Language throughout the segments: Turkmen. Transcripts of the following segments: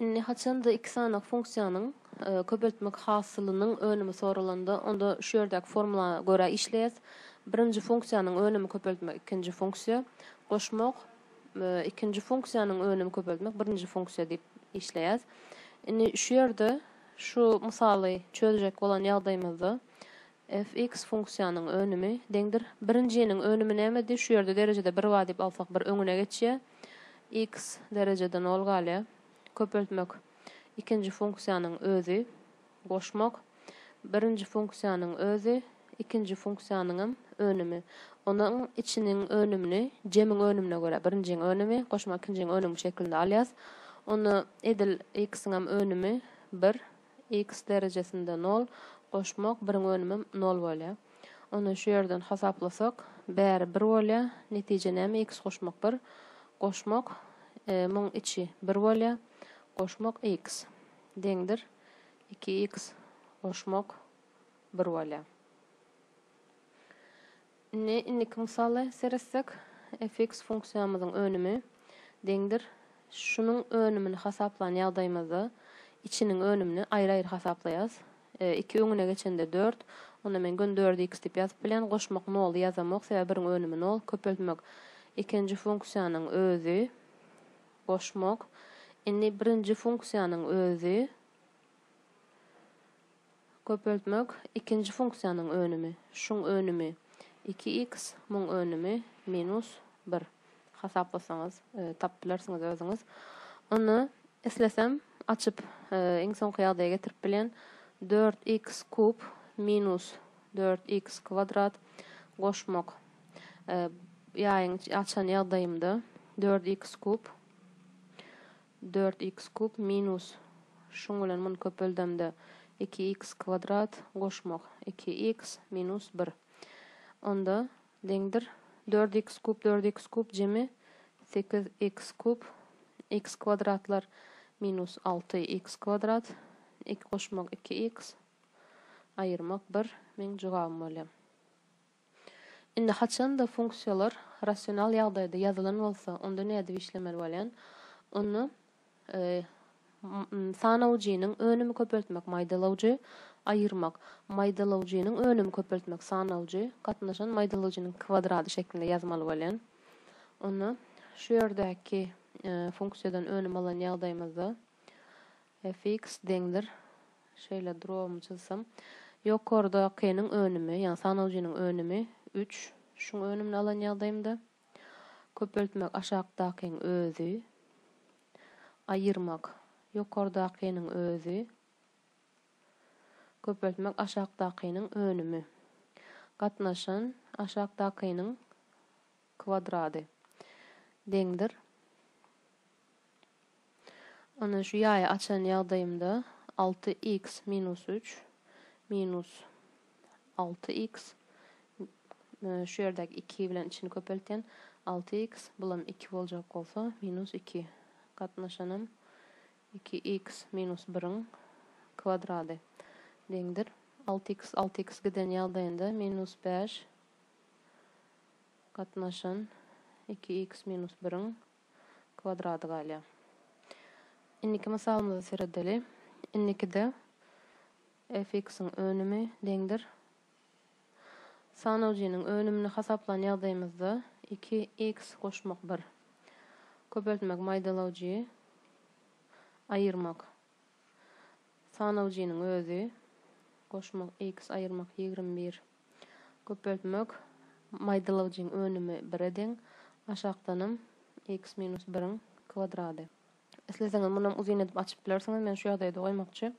Inni haçan da iki sanak funksiyanyň köpeltmek hasylynyň önümi sorulanda onda şu ýerdäki formula göre işleýär. Birinji funksiyanyň önümi köpeltmek, ikinji funksiýa goşmak, ikinji funksiýanyň önümi köpeltmek, birinji funksiýa diýip işleýär. Inni şu ýerde şu misaly çözjek bolan ýagdaýymyzda fx funksiýanyň önümi deňdir birinjiniň önümi näme? Şu ýerde derejede 1 wa diýip alsak bir öňüne geçýär. X derejede 0 galýar. Köpeltmek ikinji funksiýanyň özü, goşmak birinji funksiýanyň özü, ikinji funksiýanyň önümi. Onuň içiniň önümini jemiň önümine göre birinjiň önümi, goşmak ikinjiň önümi şeklinde alýas. Onu edil x'iň önümi 1, x derejesinde 0, goşmak biriň önümi 0 bolýar. Onu şu ýerden hasaplasak, bäri 1 bolýar. Netije näme? X goşmak 1, goşmak muň içi 1 bolýar. Goşmak x deňdir 2x goşmak 1 bolýar. Inniki misaly seretsek fx funksiýamyzyň önümi deňdir şunun önümini hasaplan ýagdaýymyzda içiniň önümini aýry-aýry hasaplaýas. 2 öňüne geçende 4, onda men gün 4x diýip ýazyp bilen goşmak 0 ýazamok, sebäbi biriň önümi 0, köpeltmek ikinji funksiýanyň özü, goşmak inni birinji funksiýanyň özü, köpeltmek ikinji funksiýanyň önümi. Şuň önümi 2x, muň önümi -1. Hasaplasaňyz, tap bilersiňiz özüňiz. Onu eslesem, açyp iň soňky ýagdaýa getirip bilen 4x kub minus 4x kvadrat goşmak ýaýyň açan ýagdaýymda 4x kub minus şuň bilen muny köpeldemde 2x kvadrat goşmak 2x minus 1. Onda deňdir 4x kub jemi 8x kub x kvadratlar minus 6x kvadrat 2 goşmak 2x aýyrmak 1 men jogabym bolýar. Indi haçan da funksiýalar rasional ýagdaýda ýazylan bolsa, onda näde işlemeli bolýan? Onu sanawjynyň önümi köpeltmek maýdalawjy, aýyrmak maýdalawjynyň önümi köpeltmek sanawjy, gatnaşan maýdalawjynyň kvadraty şeklinde ýazmaly bolýan. Onu şu ýerdäki funksiýadan önüm alan ýagdaýymyzda fx deňdir şeýle durowmy çizsem, ýokardakynyň önümi, ýani sanawjynyň önümi 3, şuň önümini alan ýagdaýymda köpeltmek aşagdakynyň özü, aýyrmak ýokardakynyň özü, köpeltmek aşagdakynyň önümi, gatnaşan aşagdakynyň kvadraty deňdir. Ana şu ýaýy açan ýagdaýymda 6x minus 3 minus 6x şu ýerdäki 2 bilen içini köpeltgen 6x bulam 2 boljak bolsa minus 2 gatnaşanam 2x minus 1'in kvadraty deňdir 6x giden ýagdaýynda minus 5 gatnaşan 2x minus 1'in kvadraty galýar. Inniki misalymyzy seredeli. Innikide fx'iň önümi deňdir sanawjynyň önümini hasaplan ýagdaýymyzda 2x goşmak 1. Köpeltmek maýdalawjy, aýyrmak sanawjynyň özü, goşmak x aýyrmak 21. Köpeltmek maýdalawjynyň önümi 1'e deň, aşagdanam x minus 1'in kvadraty. Esleseňiz mundan uzyn edip açyp bilersiňiz, men şu ýagdaýda goýmakçy.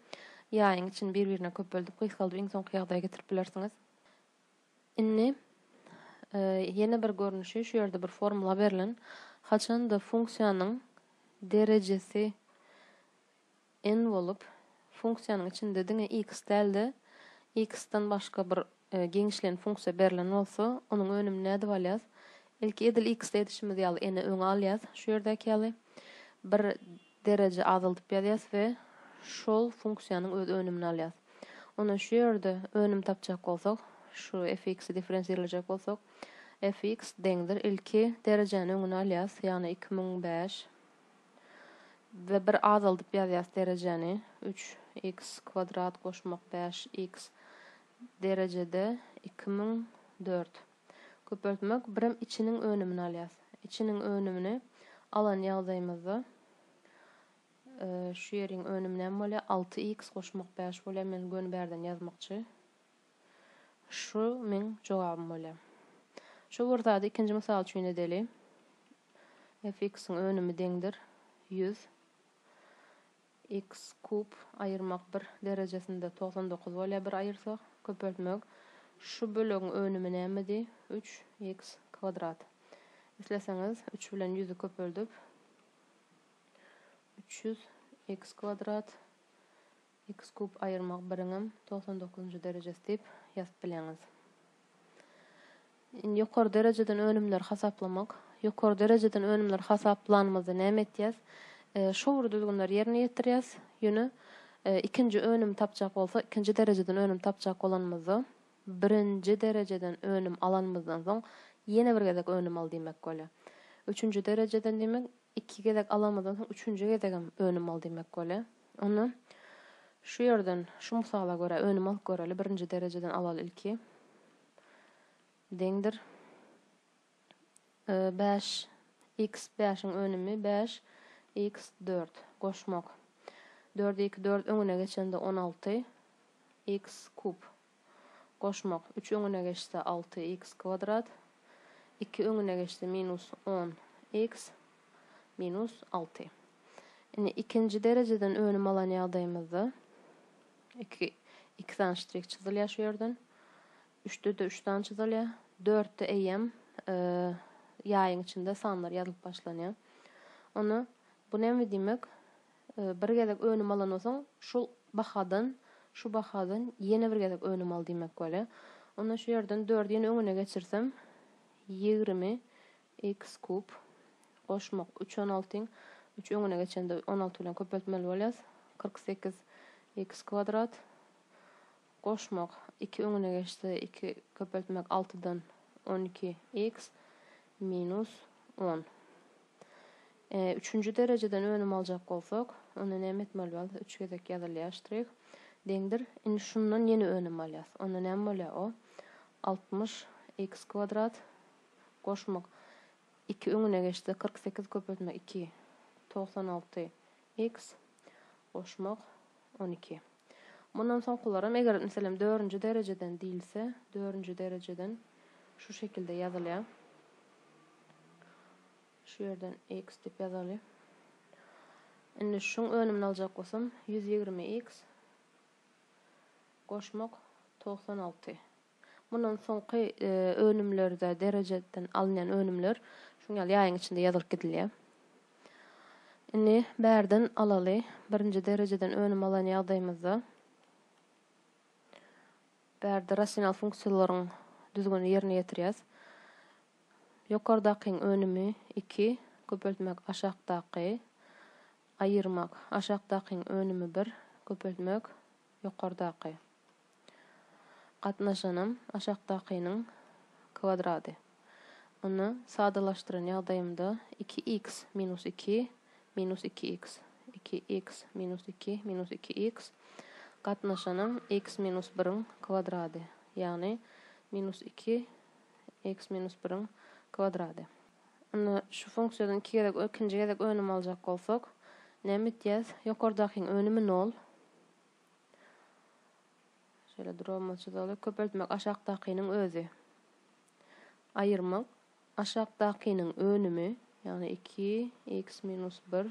Ýaýyň için bir-birine köpeldip gysgalyp iň soňky ýagdaýa getirip bilersiňiz. Inni ýene bir görnüşi şu ýerde bir formula berilen. Haçan da funksiýanyň derejesi n bolup, funksiýanyň içinde diňe x däldi, x-den başga bir geňişlen funksiýa berilen bolsa, onuň önümi näde bolýar? Ilki edil x edişimiz ýaly n öňe alýas. Şu ýerdäki ýaly bir derece azaltyp ýazýas we şol funksiýanyň öz önümini alýas. Ona şu ýerde önüm tapjak bolsak, şu fx'i diferensiýeljek bolsak, fx deňdir ilki derejeni öňüne alýas, ýani 2005 ve bir az alıp yazıyas dereceni 3x kvadrat koşmak 5x derecede 2004 köpeltmek birim içinin önümünü alyas. İçinin önümünü alan yazayımızda şu yerin önümünden böyle 6x koşmak 5 böyle men gönberden yazmakçı. Şu men cevabım böyle. Şu burada ikinci misal için edelim. fx'in önümü dengdir 100. X kub ayırmak bir derecesinde 99 böyle bir ayırsak köpeltmek. Şu bölüğün önümü nämedi? 3x kvadrat. İsleseniz 3 bilen 100'ü köpöldüp 300 x kvadrat x kub ayırmak biriňem 99. derecesi deyip yazıp bileňiz. Ýokary dereceden önümler hasaplamak. Ýokary dereceden önümler hasaplanmazy näme etýäs? Şowry düzgünler ýerine ýetirýäs. Ýöne ikinji önüm tapjak bolsa, ikinji dereceden önüm tapjak bolanmyzy birinji dereceden önüm alanmyzdan soň ýene bir gezek önüm al diýmek bolýar. Üçüncü dereceden demek 2 gezek alamazdan soň üçüncü gezegem önüm al diýmek bolýar. Onu şu ýerden şu mysala göre önüm alyp göreli birinji dereceden alal ilki. Dengdir 5 x 5'in önümü 5 x 4 goşmak. 4 2 4 öňüne geçende 16 x kub goşmak. 3 öňüne geçse 6 x kvadrat. 2 öňüne geçse minus 10 x minus 6. Yani ikinci dereceden önüm alan ýagdaýymyzda 2 tane ştrek çizilýär şu ýerden. 3'te de 3 tane çizilýär. 4'te eýem ýaýyň içinde sanlar ýazylyp başlanýar. Onu bu näme diýmek? Bir gezek önüm alan olsaň şol bahadan şu bahadan ýene bir gezek önüm al diýmek bolýar. Onda şu ýerden 4 ýene öňüne geçirsem 20 x kub goşmak 3 16 3 öňüne geçende 16 bilen köpeltmeli bolýas 48 x kvadrat goşmak 2 öňüne geçse 2 köpeltmek 6'dan 12 x minus 10. Üçüncü dereceden önüm alacak bolsak, onu näme etmeli bolýar? 3 gezek ýazylýar ştrek. Dengdir. Indi şundan ýene önüm alýas. Onda näme bolýar o? 60 x kvadrat goşmak 2 öňüne geçse 48 köpeltmek 2 96 x goşmak 12. Bundan soň kularam eger meselem 4-nji dereceden diýilse, 4-nji dereceden şu şekilde ýazylýar. Şu yerden x dip ýazalım. Indi şuň önümini aljak bolsam 120x goşmak 96. Bundan soňky önümlerde dereceden alınýan önümler şuňal ýaýyň içinde ýazylyp gidilýär. Indi bärden alaly birinji dereceden önüm alan ýagdaýymyzda bärde rasional funksiýalaryň düzgün ýerine ýetirýäs. Ýokardakyň önümü 2 köpeltmek aşakdaky ayırmak aşakdakyň önümü 1 köpeltmek ýokardaky. Gatnaşanam aşakdakynyň kvadraty. Onu sadalaşdyran ýagdaýymda 2x minus 2 minus 2x 2x minus 2 minus 2x gatnaşanam x minus 1'in kvadraty. Yani minus 2 x minus 1'in kvadraty. Onu şu fonksiýadan ikinji gezek önüm aljak bolsak, näme etýäs? Ýokardakyň önümi 0. Şöyle durma çyzaly. Köpeltmek aşakdakynyň özü. Ayırmak aşakdakynyň önümi, yani 2 x minus 1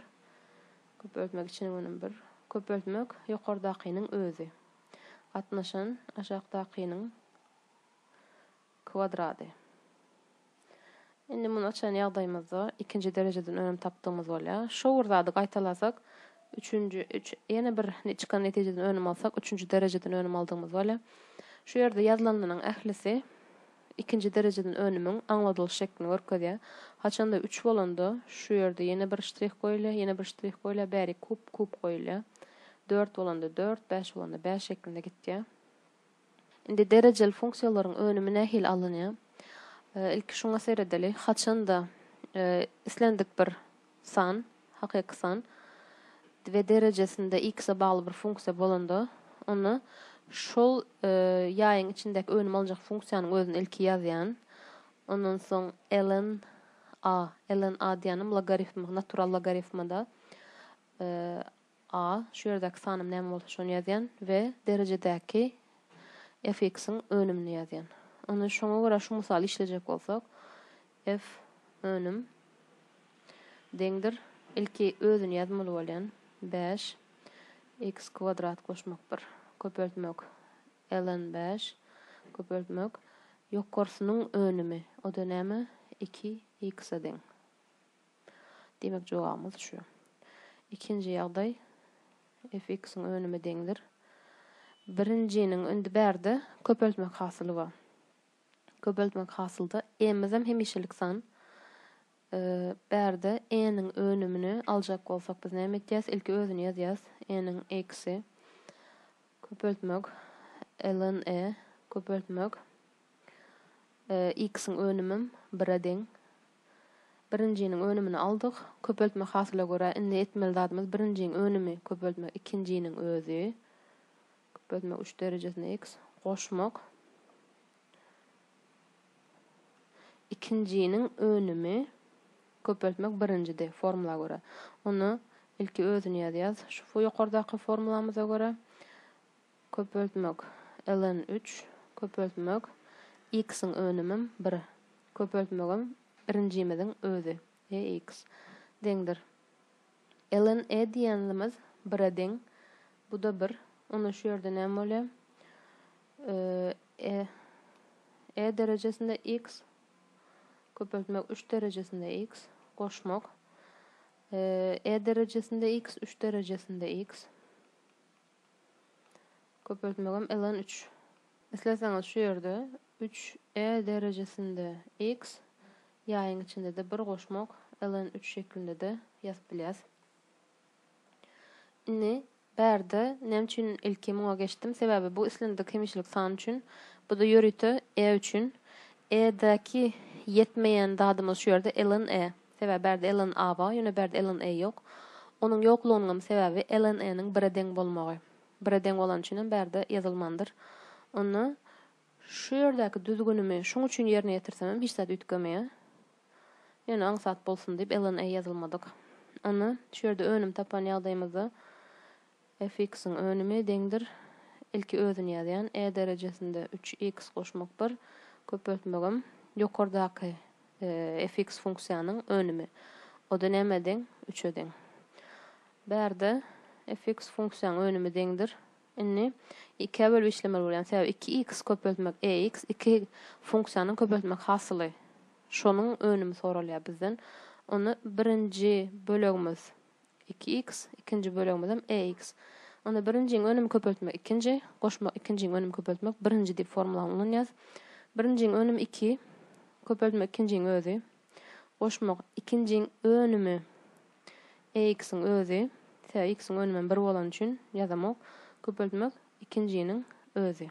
köpeltmek içiniň önüm 1 köpeltmek ýokardakynyň özü. Gatnaşan aşakdakynyň kvadraty. Indi bunu açan ýagdaýymyzda ikinji dereceden önüm tapdığımız bolýar. Şu zady gaýtalasak, ýene bir çykan netijeden önüm alsak, üçüncü dereceden önüm aldığımız bolýar. Şu ýerde ýazylanyň ählisi ikinji dereceden önümüň aňladyl şeklini görkezýär. Haçanda 3 bolanda şu ýerde ýene bir ştrih goýulýar, ýene bir ştrih goýulýar, bäri kub goýulýar. 4 bolanda 4, 5 bolanda 5 şeklinde gitýär. Indi dereceli funksiýalaryň önümi nähil alınýar? İlki şuna seyredeli. Haçanda islendik bir san, hakyky san. ve derejesinde x'e bağlı bir funksiya bolanda, onu şol ýaýyň içindäki önüm aljak funksiýanyň özüni ilki ýazýan. Ondan soň ln a diýenim logaritm, natural logaritmada a şu ýerdäki sanym näme bolsa şonu ýazýan we derejedäki fx'iň önümini ýazýan. Onu şoňa görä şu mysaly işlejek bolsak, f önüm deňdir ilki özüni ýazmaly bolýan 5 x kvadrat goşmak 1 köpeltmek ln 5 köpeltmek ýokarsynyň önümi. O da näme? 2x deň. Demek jogabymyz şu. İkinci ýagdaý fx'iň önümi deňdir. Birinciniň öndi bärde köpeltmek hasyly bar. Köpeltmek hasylda emizem hemişelik san. Bärde e'niň önümini aljak bolsak biz näme etýäs? Ilki özüni ýazýas. E'niň eksi köpeltmek ln e köpeltmek x'iň önümim 1'e deň. Birinciniň önümini aldyk. Köpeltmek hasyla görä indi etmeli dadymyz birinciniň önümi köpeltmek ikinciniň özü. Köpeltmek 3 derejesine x goşmak. İkinciniň önümi köpeltmek birincide formula görä. Onu ilki özüni ýazýas. Şu ýokardaky formulamyza görä köpeltmek ln 3 köpeltmek x'iň önümim 1. Köpeltmegim birincimiziň özü x deňdir. ln e diýenimiz 1'e deň. Bu da 1. Onu şu ýerde näme bolýar? E derejesinde x köpeltmek 3 derejesinde x goşmak. E derejesinde x 3 derejesinde x köpeltmegim ln 3. Isleseňiz şu ýerde 3 e derejesinde x ýaýyň içinde de 1 goşmak ln 3 şeklinde de ýazyp bilýäs. Indi bärde näme üçin ilki muňa geçdim? Sebäbi bu islendik hemişlik san üçin, bu da ýörüte e üçin. E'däki yetmeýän dadymyz şu ýerde ln e. Sebäbi bärde ln a bar, ýöne bärde ln e ýok. Onuň ýoklugynyň sebäbi ln e'niň 1'e deň bolmagy. 1'e deň bolan üçin bärde ýazylmandyr. Onu şu ýerdäki düzgünümi şoň üçin ýerine ýetirsem hiç zat ütgemeýär. Ýöne aňsat bolsun diýip ln e ýazylmadyk. Onu şu ýerde önüm tapan ýagdaýymyzda fx'iň önümi deňdir ilki özüni ýazýan e derejesinde 3x goşmak 1 köpeltmegim ýokardaky fx funksiýanyň önümi. O da näme deň? 3'e deň. Bärde fx funksiýanyň önümi deňdir. Indi 2'e bölüp işlemeli bolýan. Sebäbi 2x köpeltmek ex 2 funksiýanyň köpeltmek hasyly. Şonuň önümi soralýar bizden. Onu birinji bölegimiz 2x, ikinci bölegimiz ex. Onda birinciň önümi köpeltmek ikinci, goşmak ikinciň önümi köpeltmek birinci diýip formulanı ýaz. Birinciň önümi 2, köpeltmek ikinciň özü. Goşmak ikinciň önümi x'iň özü. Sebäbi x'iň önümi 1 bolan üçin ýazamak köpeltmek ikinciniň özü.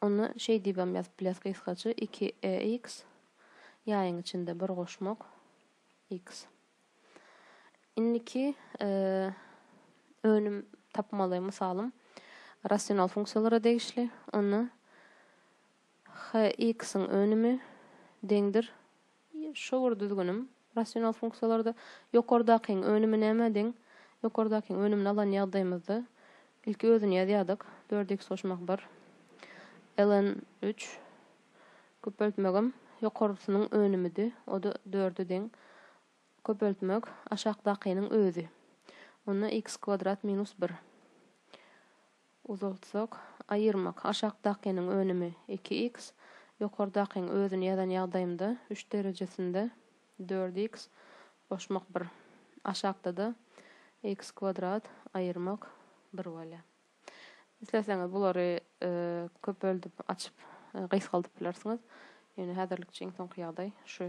Onu şey diýip ýazyp bilýäs gysgaça 2x ýaýyň içinde 1 goşmak x. Indiki önüm tapmaly mysalym rasional funksiýalara degişli. Onu x'iň önümi deňdir. Şol düzgünüm rasional funksiýalarda ýokardakyň önümi näme deň? Ýokardakyň önümini alan ýagdaýymyzda ilki özüni ýazýardyk. 4x goşmak 1 ln 3 köpeltmegim ýokarsynyň önümidi. O da 4'e deň. Köpeltmek aşagdakynyň özü. Onu x kvadrat minus 1. Uzatsak, ayırmak aşagdakynyň önümi 2x, ýokardakyň özüni ýazan ýagdaýymda 3 derejesinde 4x goşmak 1. Aşagda da x kvadrat ayırmak 1 bolýar. Isleseňiz bulary köpeltip açyp gysgaldyp bilersiňiz. Ýöne häzirlikçe iň soňky ýagdaý şu.